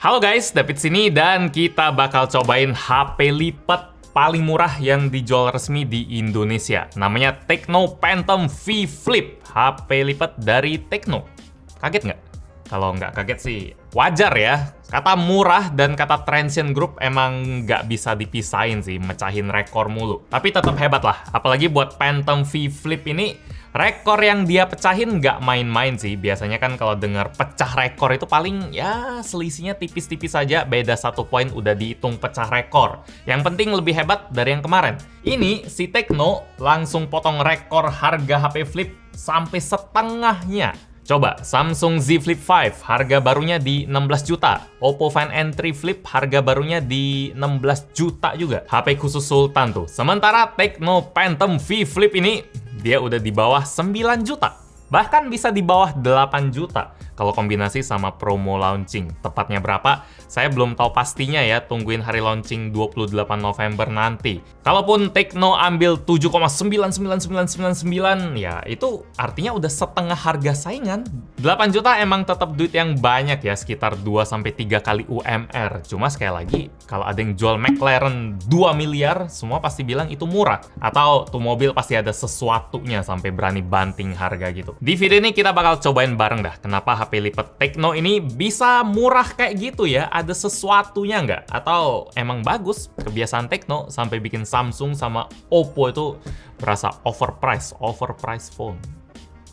Halo guys, David sini dan kita bakal cobain HP lipat paling murah yang dijual resmi di Indonesia. Namanya Tecno Phantom V Flip, HP lipat dari Tecno. Kaget nggak? Kalau nggak kaget sih wajar ya. Kata murah dan kata Transient Group emang nggak bisa dipisahin sih, mecahin rekor mulu. Tapi tetap hebat lah, apalagi buat Phantom V Flip ini. Rekor yang dia pecahin nggak main-main sih. Biasanya kan kalau dengar pecah rekor itu paling ya selisihnya tipis-tipis saja. Beda 1 poin udah dihitung pecah rekor. Yang penting lebih hebat dari yang kemarin. Ini si Tecno langsung potong rekor harga HP Flip sampai setengahnya. Coba Samsung Z Flip 5 harga barunya di 16 juta. Oppo Find N3 Flip harga barunya di 16 juta juga. HP khusus Sultan tuh. Sementara Tecno Phantom V Flip ini dia udah di bawah 9 juta. Bahkan bisa di bawah 8 juta. Kalau kombinasi sama promo launching. Tepatnya berapa? Saya belum tahu pastinya ya. Tungguin hari launching 28 November nanti. Kalaupun Tecno ambil 7,99999, ya itu artinya udah setengah harga saingan. 8 juta emang tetap duit yang banyak ya. Sekitar 2-3 kali UMR. Cuma sekali lagi, kalau ada yang jual McLaren 2 miliar, semua pasti bilang itu murah. Atau tuh mobil pasti ada sesuatunya sampai berani banting harga gitu. Di video ini kita bakal cobain bareng dah. Kenapa HP lipat Tecno ini bisa murah kayak gitu ya? Ada sesuatunya nggak? Atau emang bagus kebiasaan Tecno sampai bikin Samsung sama Oppo itu berasa overpriced phone.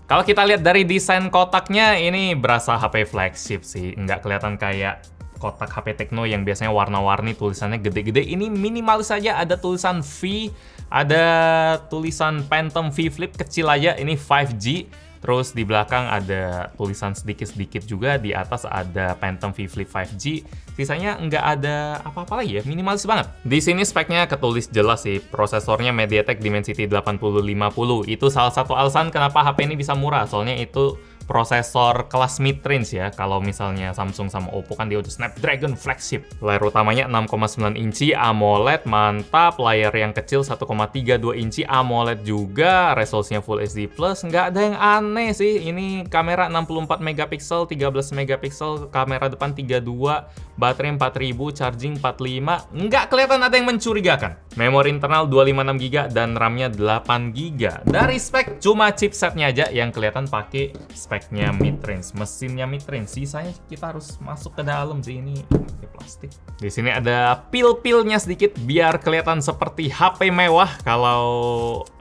Kalau kita lihat dari desain kotaknya, ini berasa HP flagship sih. Nggak kelihatan kayak kotak HP Tecno yang biasanya warna-warni, tulisannya gede-gede. Ini minimalis saja, ada tulisan V, ada tulisan Phantom V Flip kecil aja, ini 5G. Terus di belakang ada tulisan sedikit-sedikit juga, di atas ada Phantom V Flip 5G. Sisanya nggak ada apa-apa lagi ya, minimalis banget. Di sini speknya ketulis jelas sih, prosesornya MediaTek Dimensity 8050. Itu salah satu alasan kenapa HP ini bisa murah, soalnya itu prosesor kelas mid-range ya. Kalau misalnya Samsung sama Oppo kan dia udah Snapdragon flagship. Layar utamanya 6,9 inci AMOLED, mantap. Layar yang kecil 1,32 inci AMOLED juga. Resolusinya Full HD+, nggak ada yang aneh sih. Ini kamera 64 megapiksel, 13 megapiksel, kamera depan 32, baterai 4000, charging 45. Nggak kelihatan ada yang mencurigakan. Memori internal 256GB dan RAM-nya 8GB. Dari spek cuma chipsetnya aja yang kelihatan pakai speknya mid-range, mesinnya mid-range. Sisanya kita harus masuk ke dalam sih, ini pakai plastik. Di sini ada pil-pilnya sedikit biar kelihatan seperti HP mewah. Kalau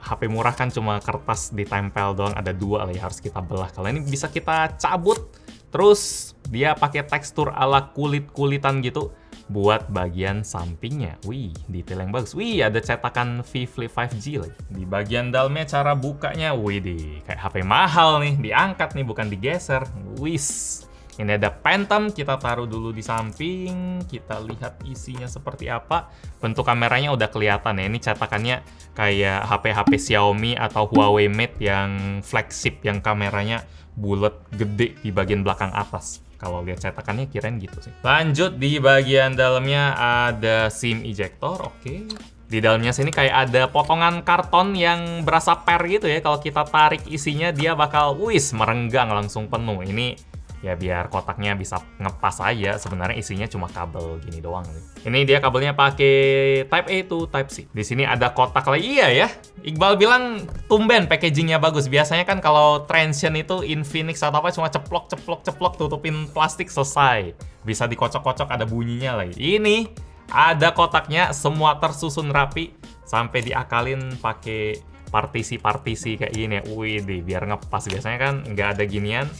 HP murah kan cuma kertas ditempel doang, ada 2 lah ya, harus kita belah. Kalau ini bisa kita cabut, terus dia pakai tekstur ala kulit-kulitan gitu buat bagian sampingnya. Wih, detail yang bagus. Wih, ada cetakan V Flip 5G lagi. Di bagian dalamnya cara bukanya, wih deh, kayak HP mahal nih. Diangkat nih, bukan digeser. Wis. Ini ada Phantom, kita taruh dulu di samping. Kita lihat isinya seperti apa. Bentuk kameranya udah kelihatan ya. Ini cetakannya kayak HP-HP Xiaomi atau Huawei Mate yang flagship, yang kameranya bulat gede di bagian belakang atas. Kalau lihat cetakannya kirain gitu sih. Lanjut, di bagian dalamnya ada SIM ejector, oke. Di dalamnya sini kayak ada potongan karton yang berasa per gitu ya. Kalau kita tarik isinya dia bakal merenggang langsung penuh. Ini ya biar kotaknya bisa ngepas aja. Sebenarnya isinya cuma kabel gini doang sih. Ini dia kabelnya pakai Type A to Type C. Di sini ada kotak lagi. Iya ya. Iqbal bilang tumben packagingnya bagus. Biasanya kan kalau Transient itu Infinix atau apa cuma ceplok tutupin plastik selesai. Bisa dikocok-kocok, ada bunyinya lagi. Ini ada kotaknya, semua tersusun rapi sampai diakalin pakai partisi-partisi kayak gini. Wih deh, biar ngepas. Biasanya kan nggak ada ginian.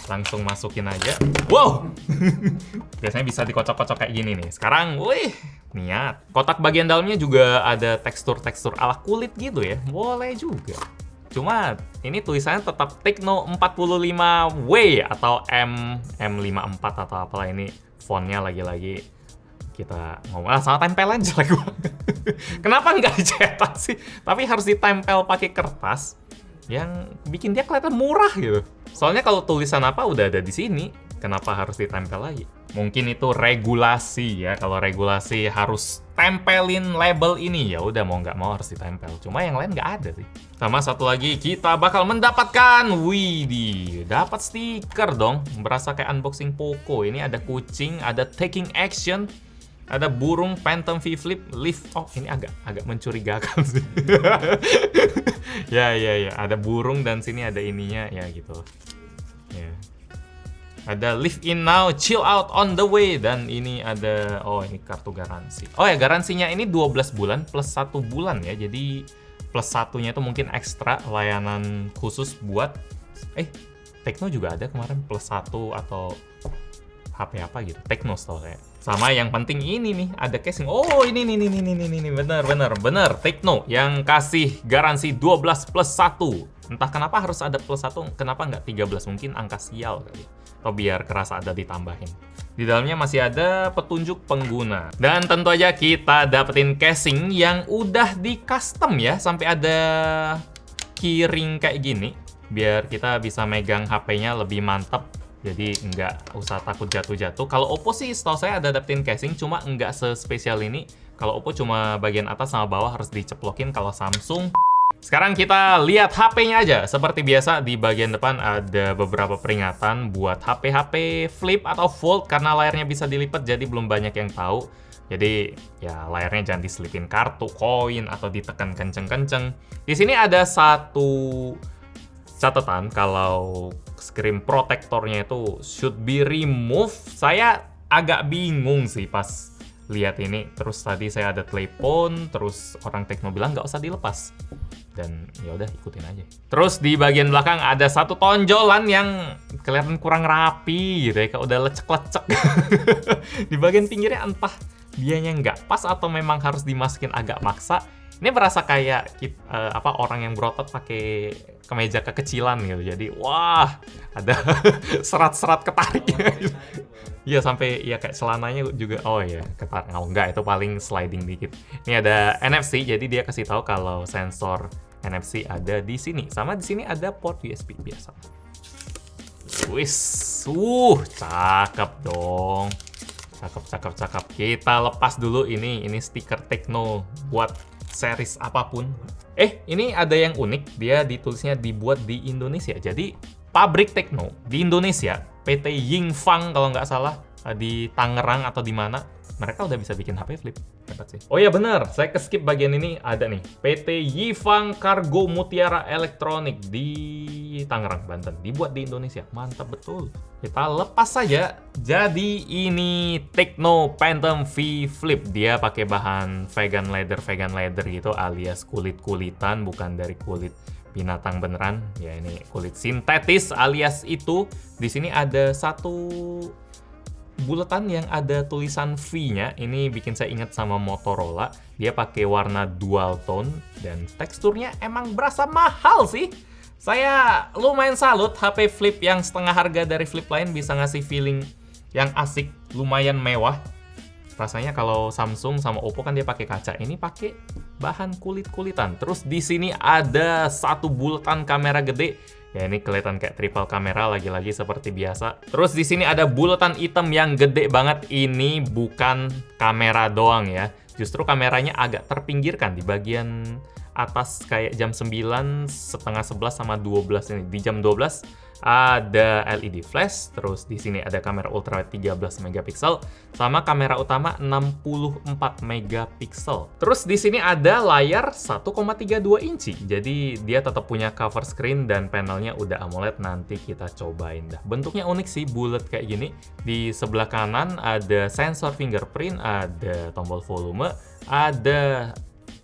Langsung masukin aja. Wow! Biasanya bisa dikocok-kocok kayak gini nih. Sekarang, wih, niat. Kotak bagian dalamnya juga ada tekstur-tekstur ala kulit gitu ya. Boleh juga. Cuma, ini tulisannya tetap Tecno 45W atau M54 atau apalah ini. Fontnya lagi-lagi kita ngomong. Sama tempel aja lah gue. Kenapa nggak dicetak sih? Tapi harus ditempel pakai kertas yang bikin dia kelihatan murah gitu. Soalnya kalau tulisan apa udah ada di sini, kenapa harus ditempel lagi? Mungkin itu regulasi ya. Kalau regulasi harus tempelin label ini, ya udah mau nggak mau harus ditempel. Cuma yang lain nggak ada sih. Sama satu lagi, kita bakal mendapatkan, widih, dapat stiker dong. Berasa kayak unboxing Poco. Ini ada kucing, ada taking action, ada burung Phantom V Flip lift. Oh, ini agak mencurigakan sih. Ya, ada burung dan sini ada ininya ya gitu. Ya. Ada live in now, chill out on the way. Dan ini ada, oh ini kartu garansi. Oh ya, garansinya ini 12 bulan plus 1 bulan ya. Jadi plus satunya itu mungkin ekstra layanan khusus buat Tecno juga ada kemarin plus 1 atau HP apa gitu. Tecno setahu saya. Sama yang penting ini nih, ada casing. Oh, ini bener. Tecno yang kasih garansi 12 plus 1. Entah kenapa harus ada plus 1, kenapa nggak 13? Mungkin angka sial kali. Atau biar kerasa ada ditambahin. Di dalamnya masih ada petunjuk pengguna. Dan tentu aja kita dapetin casing yang udah di custom ya. Sampai ada keyring kayak gini. Biar kita bisa megang HP-nya lebih mantap. Jadi nggak usah takut jatuh-jatuh. Kalau Oppo sih setahu saya ada dapetin casing, cuma nggak sespesial ini. Kalau Oppo cuma bagian atas sama bawah harus diceplokin. Kalau Samsung... Sekarang kita lihat HP-nya aja. Seperti biasa di bagian depan ada beberapa peringatan buat HP-HP flip atau fold karena layarnya bisa dilipat jadi belum banyak yang tahu. Jadi ya layarnya jangan diselipin kartu, koin atau ditekan kenceng-kenceng. Di sini ada satu catatan kalau screen protectornya itu should be removed. Saya agak bingung sih pas lihat ini. Terus tadi saya ada telepon, terus orang Tecno bilang nggak usah dilepas. Dan ya udah ikutin aja. Terus di bagian belakang ada satu tonjolan yang kelihatan kurang rapi gitu ya, kayak udah lecek-lecek. Di bagian pinggirnya entah dianya nggak pas atau memang harus dimasukin agak maksa. Ini berasa kayak orang yang berotot pakai kemeja kekecilan gitu. Jadi wah, ada serat-serat ketariknya. Iya, sampai ya kayak celananya juga. Oh iya, ketarik. Oh enggak, itu paling sliding dikit. Ini ada NFC, jadi dia kasih tahu kalau sensor NFC ada di sini. Sama di sini ada port USB biasa. Wis, cakep dong. Cakep. Kita lepas dulu ini stiker Tecno buat series apapun. Ini ada yang unik. Dia ditulisnya dibuat di Indonesia. Jadi pabrik Tecno di Indonesia, PT Yingfang kalau nggak salah, di Tangerang atau di mana, mereka udah bisa bikin HP flip. Hebat sih. Oh iya bener, saya skip bagian ini. Ada nih, PT Yifang Cargo Mutiara Elektronik di Tangerang, Banten. Dibuat di Indonesia. Mantap betul. Kita lepas saja. Jadi ini Tecno Phantom V Flip. Dia pakai bahan vegan leather gitu, alias kulit-kulitan, bukan dari kulit binatang beneran. Ya ini kulit sintetis alias itu. Di sini ada satu buletan yang ada tulisan V-nya. Ini bikin saya ingat sama Motorola. Dia pakai warna dual tone dan teksturnya emang berasa mahal sih. Saya lumayan salut HP flip yang setengah harga dari flip lain bisa ngasih feeling yang asik, lumayan mewah. Rasanya kalau Samsung sama Oppo kan dia pakai kaca, ini pakai bahan kulit-kulitan. Terus di sini ada satu buletan kamera gede. Ya ini kelihatan kayak triple kamera lagi-lagi seperti biasa. Terus di sini ada buletan hitam yang gede banget. Ini bukan kamera doang ya. Justru kameranya agak terpinggirkan di bagian atas kayak jam 9, setengah 11 sama 12 ini. Di jam 12 ada LED flash, terus di sini ada kamera ultrawide 13 megapiksel sama kamera utama 64 megapiksel. Terus di sini ada layar 1,32 inci. Jadi dia tetap punya cover screen dan panelnya udah AMOLED. Nanti kita cobain dah. Bentuknya unik sih, bulat kayak gini. Di sebelah kanan ada sensor fingerprint, ada tombol volume, ada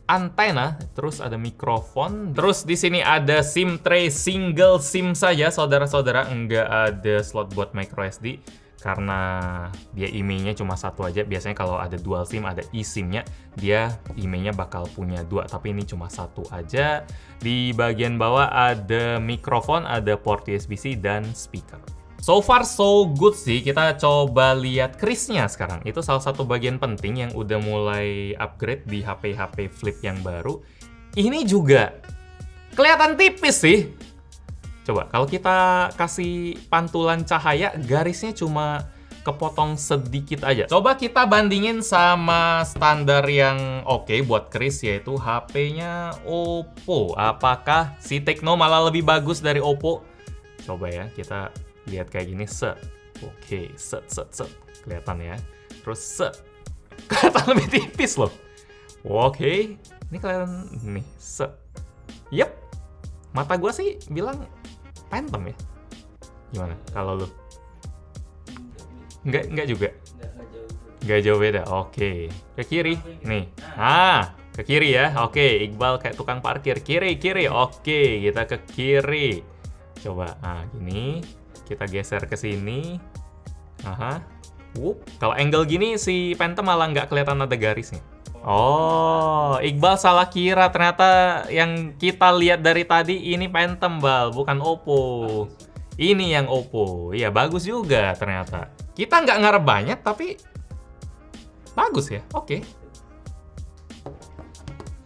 antena, terus ada mikrofon. Terus di sini ada SIM tray single SIM saja, saudara-saudara, enggak ada slot buat micro SD karena dia IMEI-nya cuma satu aja. Biasanya kalau ada dual SIM, ada eSIM-nya, dia IMEI-nya bakal punya dua, tapi ini cuma satu aja. Di bagian bawah ada mikrofon, ada port USB-C dan speaker. So far so good sih. Kita coba lihat case-nya sekarang. Itu salah satu bagian penting yang udah mulai upgrade di HP-HP flip yang baru. Ini juga kelihatan tipis sih. Coba, kalau kita kasih pantulan cahaya, garisnya cuma kepotong sedikit aja. Coba kita bandingin sama standar yang oke buat kris, yaitu HP-nya Oppo. Apakah si Tecno malah lebih bagus dari Oppo? Coba ya, kita lihat kayak gini. Oke, set. Kelihatan ya. Terus kelihatan lebih tipis loh. Oke, ini kelihatan nih. Yep. Mata gua sih bilang Phantom ya. Gimana kalau lu? Enggak juga. Enggak jauh beda. Oke. Ke kiri. Nih. Ke kiri ya. Oke, Iqbal kayak tukang parkir. Kiri. Oke, kita ke kiri. Coba. Gini. Kita geser ke sini. Kalau angle gini si Phantom malah nggak kelihatan ada garisnya. Oh, Iqbal salah kira. Ternyata yang kita lihat dari tadi ini Phantom, Bal, bukan Oppo. Ini yang Oppo. Iya, bagus juga ternyata. Kita nggak ngarep banyak, tapi bagus ya. Oke.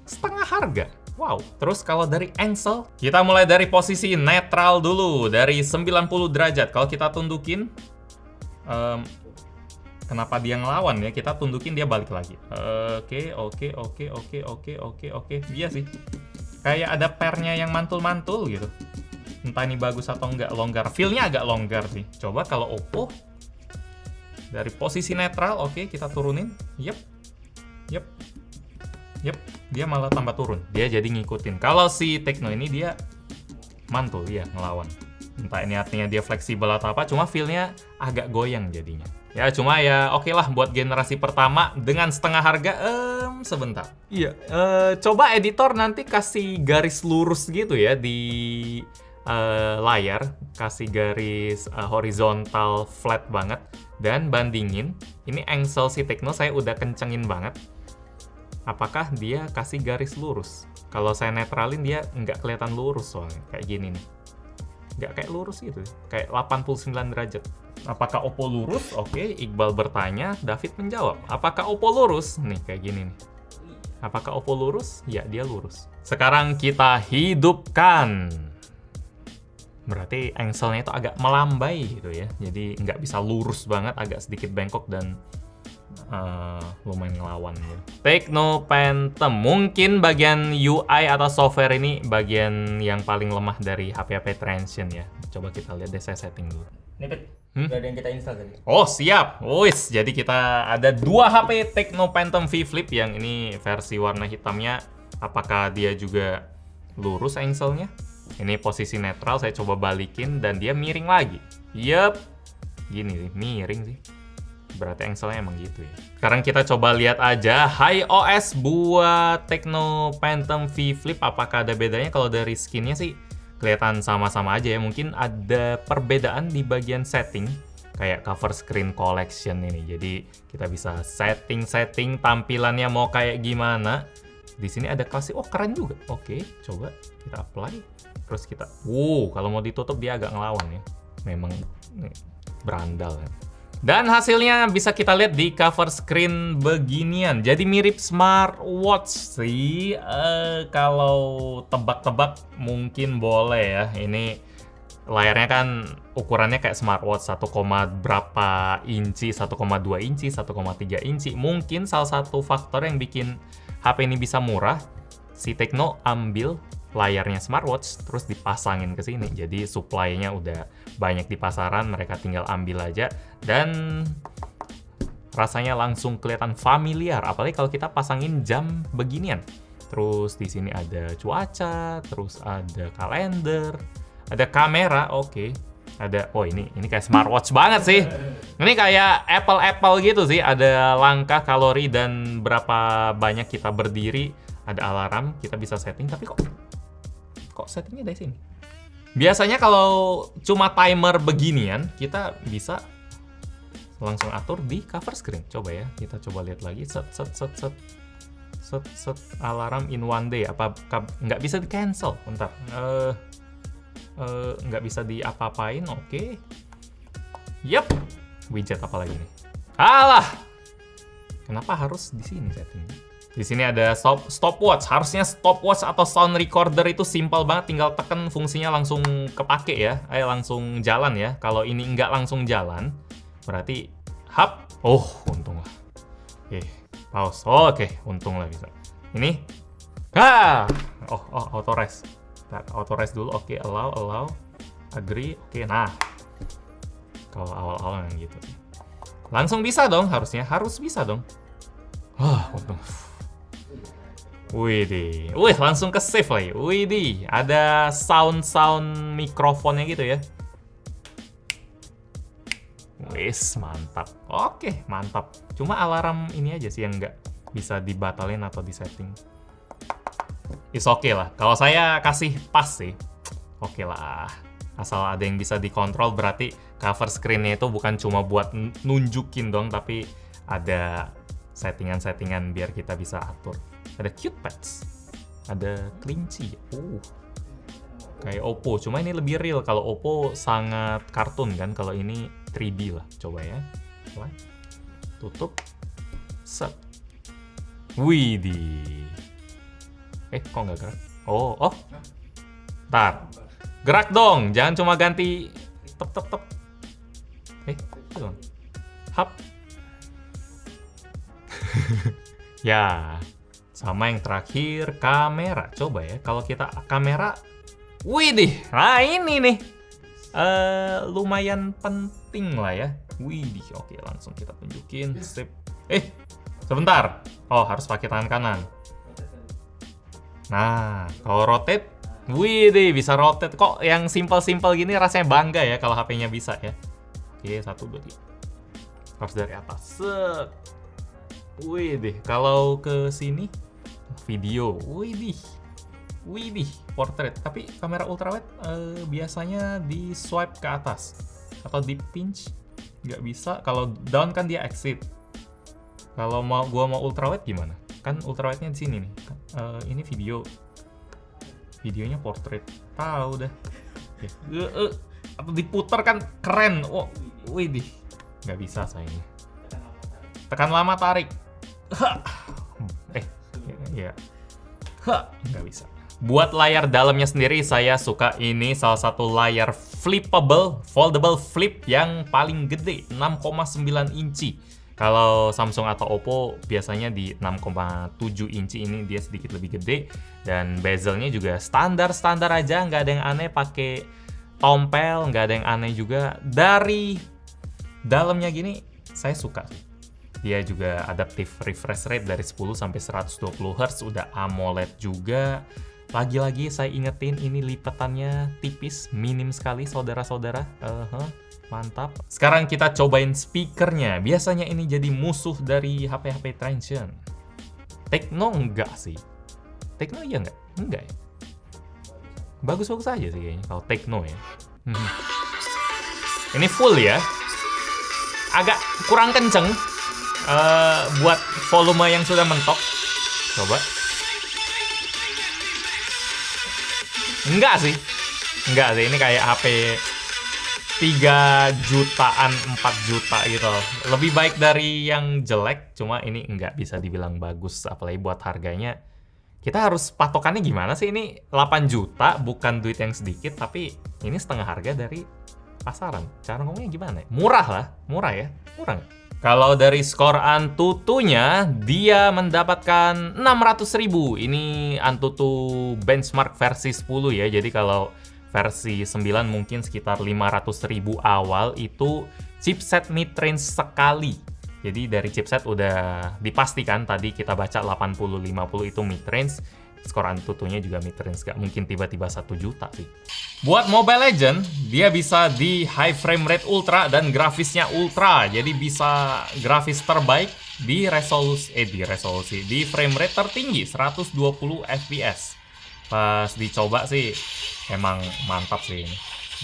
Setengah harga. Wow. Terus kalau dari angle, kita mulai dari posisi netral dulu. Dari 90 derajat. Kalau kita tundukin, kenapa dia ngelawan ya? Kita tundukin dia balik lagi. Oke. Iya sih. Kayak ada pernya yang mantul-mantul gitu. Entah ini bagus atau enggak, longgar. Feel-nya agak longgar sih. Coba kalau Oppo dari posisi netral, oke, kita turunin. Yep. Dia malah tambah turun. Dia jadi ngikutin. Kalau si Tecno ini dia mantul, ya ngelawan. Entah ini artinya dia fleksibel atau apa, cuma feel-nya agak goyang jadinya. Ya, cuma ya oke lah buat generasi pertama dengan setengah harga, sebentar. Iya, coba editor nanti kasih garis lurus gitu ya di layar, kasih garis horizontal flat banget, dan bandingin. Ini angle si Tecno saya udah kencengin banget. Apakah dia kasih garis lurus? Kalau saya netralin dia nggak kelihatan lurus soalnya, kayak gini nih. Nggak kayak lurus gitu, kayak 89 derajat. Apakah Oppo lurus? Oke, Iqbal bertanya, David menjawab. Apakah Oppo lurus? Nih, kayak gini nih. Apakah Oppo lurus? Ya, dia lurus. Sekarang kita hidupkan. Berarti angle-nya itu agak melambai gitu ya. Jadi nggak bisa lurus banget, agak sedikit bengkok dan lumayan ngelawan ya. Tecno Phantom. Mungkin bagian UI atau software ini bagian yang paling lemah dari HP-HP Transsion ya. Coba kita lihat deh, saya setting dulu. Nih, Bet. Udah ada yang kita install tadi. Oh, siap. Wis, jadi kita ada dua HP Tecno Phantom V Flip yang ini versi warna hitamnya. Apakah dia juga lurus angle-nya? Ini posisi netral, saya coba balikin dan dia miring lagi. Yup. Gini sih, miring sih. Berarti angle-nya emang gitu ya. Sekarang kita coba lihat aja HiOS buat Tecno Phantom V Flip. Apakah ada bedanya? Kalau dari skinnya sih kelihatan sama-sama aja ya. Mungkin ada perbedaan di bagian setting, kayak cover screen collection ini. Jadi kita bisa setting tampilannya mau kayak gimana. Di sini ada klasik. Oh, keren juga. Oke, coba kita apply. Terus kita, kalau mau ditutup dia agak ngelawan ya. Memang berandal ya. Dan hasilnya bisa kita lihat di cover screen beginian. Jadi mirip smartwatch sih. Kalau tebak-tebak mungkin boleh ya. Ini layarnya kan ukurannya kayak smartwatch, 1, berapa inci, 1,2 inci, 1,3 inci. Mungkin salah satu faktor yang bikin HP ini bisa murah, si Tecno ambil layarnya smartwatch terus dipasangin ke sini. Jadi supply-nya udah banyak di pasaran, mereka tinggal ambil aja dan rasanya langsung kelihatan familiar, apalagi kalau kita pasangin jam beginian. Terus di sini ada cuaca, terus ada kalender, ada kamera, oke. Ada, ini kayak smartwatch banget sih. Ini kayak Apple gitu sih, ada langkah, kalori dan berapa banyak kita berdiri, ada alarm, kita bisa setting, tapi kok settingnya dari sini. Biasanya kalau cuma timer beginian, kita bisa langsung atur di cover screen. Coba ya, kita coba lihat lagi. Set alarm in one day. Apa nggak bisa di cancel? Bentar. Nggak bisa diapa-apain. Oke. Yep. Widget apa lagi nih? Alah. Kenapa harus di sini settingnya? Di sini ada stopwatch. Harusnya stopwatch atau sound recorder itu simple banget, tinggal tekan fungsinya langsung kepake ya. Langsung jalan ya. Kalau ini nggak langsung jalan, berarti hap. Oh, untung lah. Oke, pause. Oh, oke, untung lah bisa. Ini. Oh, auto rest. Auto rest dulu. Oke, allow. Agree. Oke, nah. Kalau awal-awal yang gitu sih. Langsung bisa dong, harus bisa dong. Untung. Widih, langsung ke save lagi. Widih, ada sound mikrofonnya gitu ya. Mantap. Oke, mantap. Cuma alarm ini aja sih yang nggak bisa dibatalin atau disetting. It's okay lah. Kalau saya kasih pas sih, oke lah. Asal ada yang bisa dikontrol, berarti cover screen-nya itu bukan cuma buat nunjukin dong, tapi ada settingan-settingan biar kita bisa atur. Ada cute pets, ada kelinci. Kayak Oppo, cuma ini lebih real. Kalau Oppo sangat kartun kan, kalau ini 3D lah. Coba ya, tutup, set. Widih. Kok nggak gerak? Oh, ntar. Gerak dong, jangan cuma ganti tep. Hap. Ya, sama yang terakhir kamera. Coba ya, kalau kita kamera, widih, nah ini nih, lumayan penting lah ya. Widih, oke langsung kita tunjukin. Sip. Sebentar. Oh, harus pakai tangan kanan. Nah, kalau rotate, widih, bisa rotate. Kok yang simple-simple gini rasanya bangga ya kalau HP-nya bisa ya. Oke, 1, 2, 3. Harus dari atas. Set. Widih, kalau ke sini video. Widih, portrait. Tapi kamera ultrawide biasanya di swipe ke atas atau di pinch. Nggak bisa. Kalau down kan dia exit. Kalau gua mau ultrawide gimana? Kan ultrawide-nya di sini nih. Ini video. Videonya portrait. Tahu dah. Atau diputar kan keren. Widih. Nggak bisa saya ini. Tekan lama, tarik. Nggak bisa. Buat layar dalamnya sendiri, saya suka ini salah satu layar foldable flip yang paling gede, 6,9 inci. Kalau Samsung atau Oppo biasanya di 6,7 inci, ini dia sedikit lebih gede. Dan bezelnya juga standar-standar aja, nggak ada yang aneh, pakai tompel, nggak ada yang aneh juga. Dari dalamnya gini, saya suka sih. Dia juga adaptive refresh rate dari 10 sampai 120 Hz, udah AMOLED juga. Lagi-lagi saya ingetin, ini lipatannya tipis, minim sekali saudara-saudara. Mantap. Sekarang kita cobain speakernya. Biasanya ini jadi musuh dari HP-HP Transsion. Tecno enggak sih? Tecno iya enggak? Enggak ya? Bagus-bagus aja sih kayaknya kalau Tecno ya. Ini full ya. Agak kurang kenceng. Buat volume yang sudah mentok. Coba. Enggak sih. Ini kayak HP 3 jutaan, 4 juta gitu. Lebih baik dari yang jelek, cuma ini enggak bisa dibilang bagus, apalagi buat harganya. Kita harus patokannya gimana sih? Ini 8 juta, bukan duit yang sedikit, tapi ini setengah harga dari pasaran. Cara ngomongnya gimana? Murah lah, murah ya? Murah nggak? Kalau dari skor Antutunya, dia mendapatkan 600.000. Ini Antutu benchmark versi 10 ya. Jadi kalau versi 9 mungkin sekitar 500.000 awal, itu chipset mid-range sekali. Jadi dari chipset udah dipastikan, tadi kita baca 80-50 itu mid-range. Skor Antutunya juga mid-range, gak mungkin tiba-tiba 1 juta sih. Buat Mobile Legends, dia bisa di high frame rate ultra dan grafisnya ultra. Jadi bisa grafis terbaik di di frame rate tertinggi 120 fps. Pas dicoba sih emang mantap sih ini.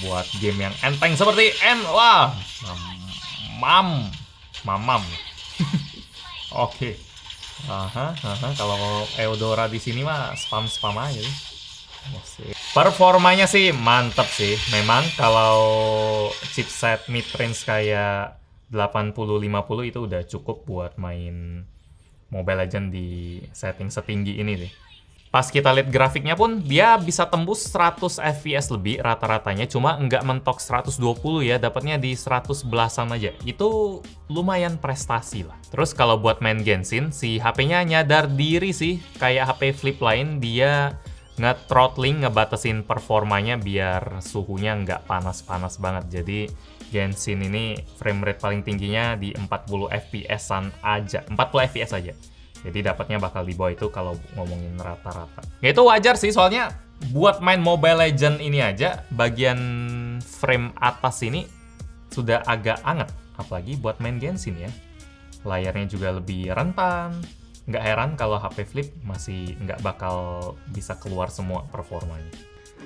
Buat game yang enteng seperti mamam. Oke. Kalau Eudora di sini mah spam aja sih. Performanya sih mantap sih. Memang kalau chipset mid range kayak 80-50 itu udah cukup buat main Mobile Legends di setting setinggi ini sih. Pas kita lihat grafiknya pun, dia bisa tembus 100 FPS lebih rata-ratanya, cuma nggak mentok 120 ya, dapatnya di 100 belasan aja. Itu lumayan prestasi lah. Terus kalau buat main Genshin, si HP-nya nyadar diri sih, kayak HP flip lain, dia nge-throttling, ngebatasin performanya biar suhunya nggak panas-panas banget. Jadi Genshin ini frame rate paling tingginya di 40 FPS-an aja, 40 FPS aja. Jadi dapatnya bakal di bawah itu kalau ngomongin rata-rata. Ya itu wajar sih, soalnya buat main Mobile Legends ini aja, bagian frame atas ini sudah agak anget. Apalagi buat main Genshin ya. Layarnya juga lebih rentan. Nggak heran kalau HP flip masih nggak bakal bisa keluar semua performanya.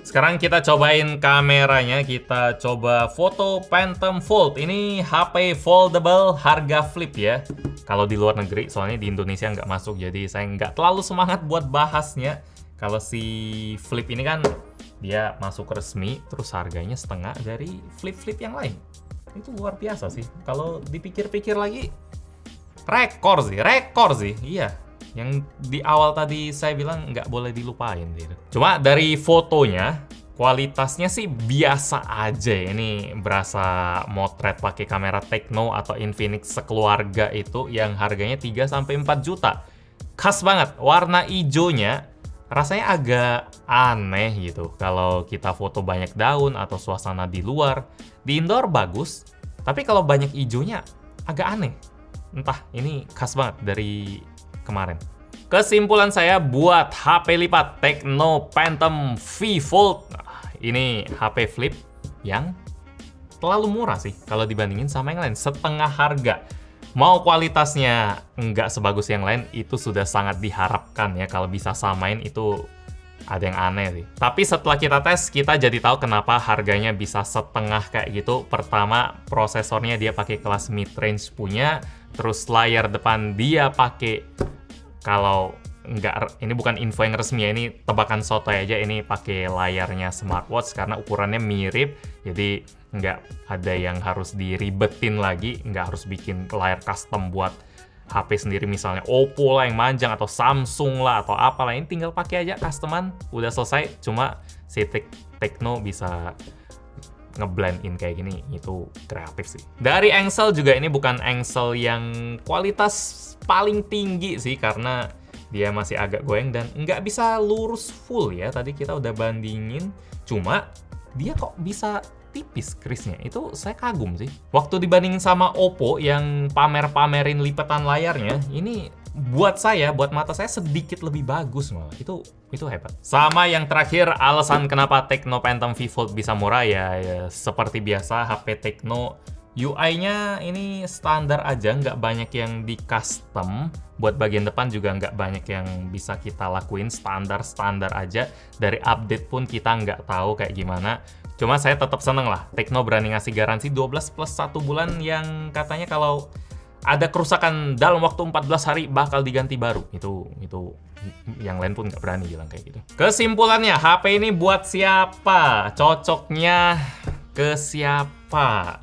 Sekarang kita cobain kameranya, kita coba foto Phantom Fold. Ini HP foldable harga flip ya. Kalau di luar negeri, soalnya di Indonesia nggak masuk, jadi saya nggak terlalu semangat buat bahasnya. Kalau si flip ini kan dia masuk resmi, terus harganya setengah dari flip-flip yang lain. Itu luar biasa sih. Kalau dipikir-pikir lagi, rekor sih. Iya. Yang di awal tadi saya bilang nggak boleh dilupain gitu. Cuma dari fotonya, kualitasnya sih biasa aja. Ini berasa motret pakai kamera Tecno atau Infinix sekeluarga itu yang harganya 3-4 juta. Khas banget, warna hijaunya rasanya agak aneh gitu. Kalau kita foto banyak daun atau suasana di luar, di indoor bagus, tapi kalau banyak hijaunya agak aneh. Entah, ini khas banget dari kemarin. Kesimpulan saya buat HP lipat Tecno Phantom V Fold, ini HP flip yang terlalu murah sih kalau dibandingin sama yang lain, setengah harga. Mau kualitasnya nggak sebagus yang lain, itu sudah sangat diharapkan ya. Kalau bisa samain itu ada yang aneh sih. Tapi setelah kita tes, kita jadi tahu kenapa harganya bisa setengah kayak gitu. Pertama, prosesornya dia pakai kelas mid range punya, terus layar depan dia pakai, kalau nggak, ini bukan info yang resmi ya, ini tebakan sotoy aja, ini pakai layarnya smartwatch karena ukurannya mirip, jadi nggak ada yang harus diribetin lagi, nggak harus bikin layar custom buat HP sendiri, misalnya Oppo lah yang manjang atau Samsung lah atau apalah, ini tinggal pakai aja customan, udah selesai. Cuma si Tecno bisa ngeblend in kayak gini, itu kreatif sih. Dari engsel juga, ini bukan engsel yang kualitas paling tinggi sih, karena dia masih agak goyang dan nggak bisa lurus full ya. Tadi kita udah bandingin, cuma dia kok bisa tipis krisnya, itu saya kagum sih. Waktu dibandingin sama Oppo yang pamerin lipatan layarnya, ini buat saya, buat mata saya sedikit lebih bagus malah. Itu hebat. Sama yang terakhir, alasan kenapa Tecno Phantom V Fold bisa murah ya seperti biasa HP Tecno, UI-nya ini standar aja, nggak banyak yang di custom. Buat bagian depan juga nggak banyak yang bisa kita lakuin, standar-standar aja. Dari update pun kita nggak tahu kayak gimana. Cuma saya tetap seneng lah, Tecno berani ngasih garansi 12 plus 1 bulan yang katanya kalau ada kerusakan dalam waktu 14 hari bakal diganti baru. Itu yang lain pun nggak berani bilang kayak gitu. Kesimpulannya, HP ini buat siapa? Cocoknya ke siapa?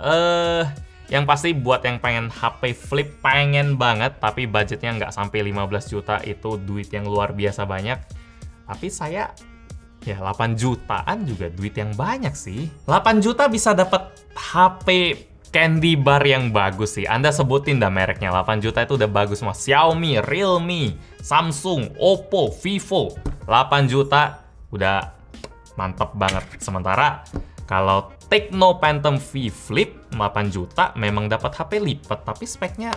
Yang pasti buat yang pengen HP flip, pengen banget, tapi budgetnya nggak sampai 15 juta, itu duit yang luar biasa banyak. Tapi saya, ya 8 jutaan juga duit yang banyak sih. 8 juta bisa dapat HP candy bar yang bagus sih. Anda sebutin dah mereknya, 8 juta itu udah bagus mas. Xiaomi, Realme, Samsung, Oppo, Vivo. 8 juta udah mantep banget. Sementara kalau Tecno Phantom V Flip 8 juta memang dapat HP lipat, tapi speknya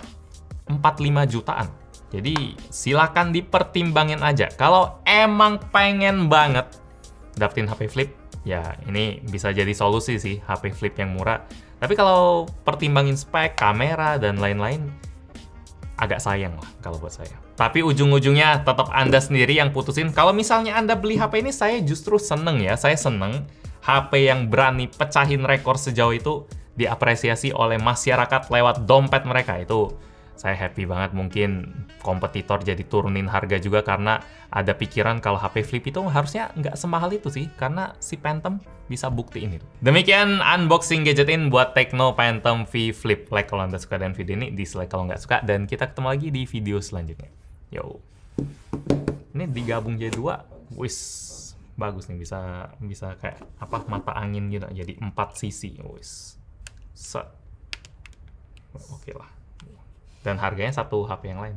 45 jutaan. Jadi silakan dipertimbangin aja. Kalau emang pengen banget dapetin HP flip, ya ini bisa jadi solusi sih, HP flip yang murah. Tapi kalau pertimbangin spek, kamera, dan lain-lain, agak sayang lah kalau buat saya. Tapi ujung-ujungnya tetap Anda sendiri yang putusin. Kalau misalnya Anda beli HP ini, saya justru seneng ya. Saya seneng HP yang berani pecahin rekor sejauh itu diapresiasi oleh masyarakat lewat dompet mereka. Itu saya happy banget. Mungkin kompetitor jadi turunin harga juga karena ada pikiran kalau HP flip itu harusnya nggak semahal itu sih, karena si Phantom bisa buktiin itu. Demikian unboxing gadgetin buat Tecno Phantom V Flip. Like kalau Anda suka dengan video ini, dislike kalau nggak suka, dan kita ketemu lagi di video selanjutnya. Yo. Ini digabung jadi 2. Wis, bagus nih, bisa kayak apa, mata angin gitu. Jadi 4 sisi. Wis. Set. Oke lah. Dan harganya satu HP yang lain.